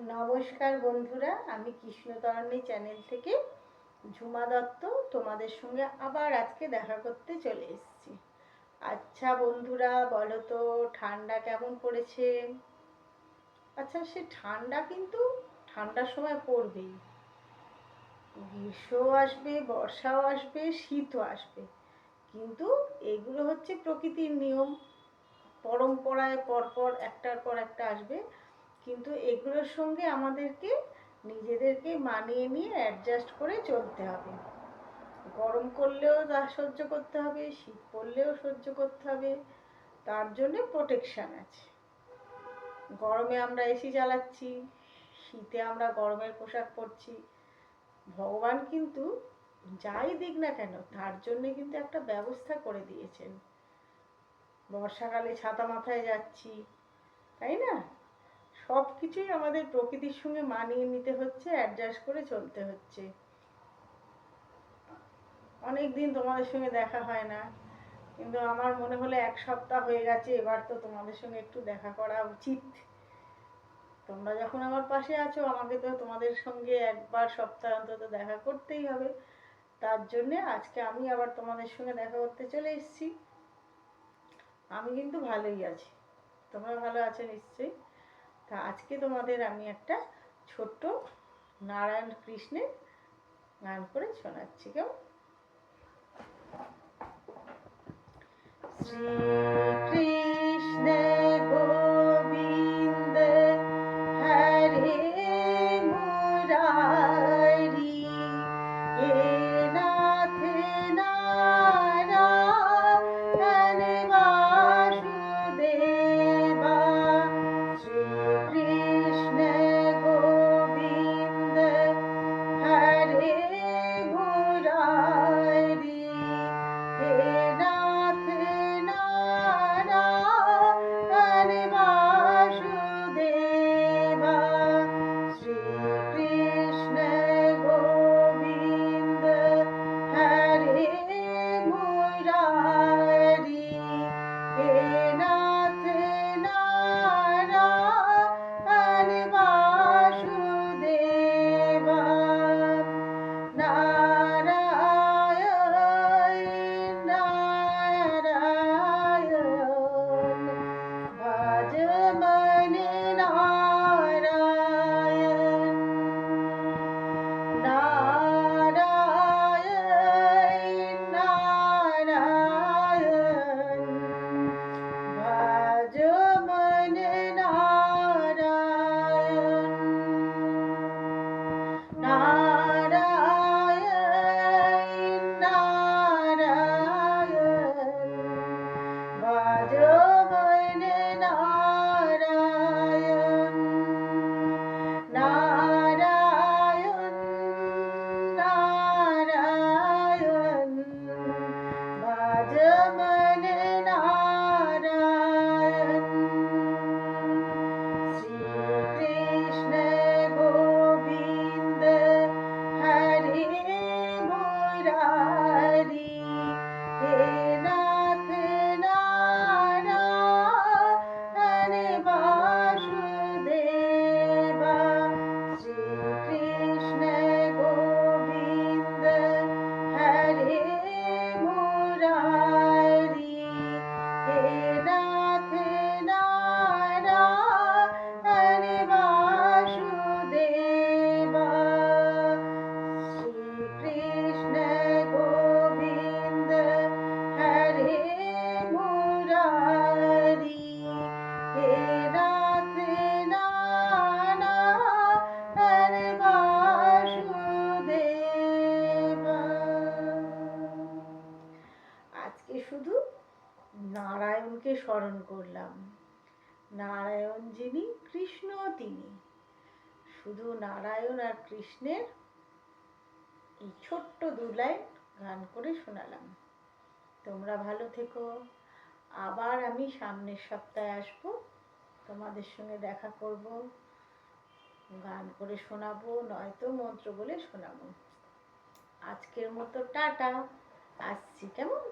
নমস্কার বন্ধুরা, আমি কৃষ্ণতরণী চ্যানেল থেকে ঝুমা দত্ত তোমাদের সঙ্গে আবার আজকে দেখা করতে চলে এসেছি। আচ্ছা বন্ধুরা, বলো তো ঠান্ডা কেমন পড়েছে? আচ্ছা, সে ঠান্ডা কিন্তু ঠান্ডার সময় পড়বেই, গ্রীষ্মও আসবে, বর্ষাও আসবে, শীতও আসবে, কিন্তু এগুলো হচ্ছে প্রকৃতির নিয়ম, পরম্পরায় পরপর একটার পর একটা আসবে। কিন্তু এগুলোর সঙ্গে আমাদেরকে নিজেদেরকে মানিয়ে নিয়ে অ্যাডজাস্ট করে চলতে হবে। গরম করলেও তা সহ্য করতে হবে, শীত পড়লেও সহ্য করতে হবে। তার জন্য প্রোটেকশান আছে। গরমে আমরা এসি চালাচ্ছি, শীতে আমরা গরমের পোশাক পরছি। ভগবান কিন্তু যাই দিক না কেন তার জন্য কিন্তু একটা ব্যবস্থা করে দিয়েছেন। বর্ষাকালে ছাতা মাথায় যাচ্ছি, তাই না? সব কিছুই আমাদের প্রকৃতির সঙ্গে মানিয়ে নিতে হচ্ছে, অ্যাডজাস্ট করে চলতে হচ্ছে। অনেক দিন তোমাদের সঙ্গে দেখা হয় না, কিন্তু আমার মনে হলো এক সপ্তাহ হয়ে গেছে, এবার তো তোমাদের সঙ্গে একটু দেখা করা উচিত। তোমরা যখন আমার পাশে আছো, আমাকে তো তোমাদের সঙ্গে একবার সপ্তাহ অন্তত দেখা করতেই হবে। তার জন্যে আজকে আমি আবার তোমাদের সঙ্গে দেখা করতে চলে এসেছি। আমি কিন্তু ভালোই আছি, তোমরা ভালো আছো নিশ্চয়ই। তা আজকে তোমাদের আমি একটা ছোট্ট নারায়ণ কৃষ্ণের গান করে শোনাচ্ছি। কেমন? শ্রী কৃষ্ণ গোবিন্দ হরে মুরারি, হে নাথ নারায়ণ বাসুদেবা। শ্রী কৃষ্ণ গোবিন্দ হরে মুরারি, হে নাথ নারায়ণ বাসুদেবা। শ্রী কৃষ্ণ গোবিন্দ হরে মুরারি, হে নাথ নারায়ণ বাসুদেবা। নারায়ণ নারায়ণ ভজ মনে নারায়ণ। নারায়ণ নারায়ণ ভজ মনে নারায়ণ। নারায়ণ নারায়ণ ভজ মনে নারায়ণ। নারায়ণ নারায়ণ ভজ মনে নারায়ণ। শ্রী কৃষ্ণ গোবিন্দ হরে মুরারি, হে নাথ নারায়ণ বাসুদেবা। শ্রী কৃষ্ণ গোবিন্দ হরে মুরারি, হে নাথ নারায়ণ বাসুদেবা। শ্রী কৃষ্ণ গোবিন্দ হরে মুরারি, হে নাথ নারায়ণ বাসুদেবা। আজকে শুধু নারায়ণকে স্মরণ করলাম। নারায়ণ যিনি, কৃষ্ণ তিনি। শুধু নারায়ণ আর কৃষ্ণের এই ছোট্ট দু লাইন গান করে শোনালাম। তোমরা ভালো থেকো। আবার আমি সামনের সপ্তাহে আসবো, তোমাদের সঙ্গে দেখা করব, গান করে শোনাবো, নয়তো মন্ত্র বলে শোনাবো। আজকের মতো টাটা, আসছি। কেমন?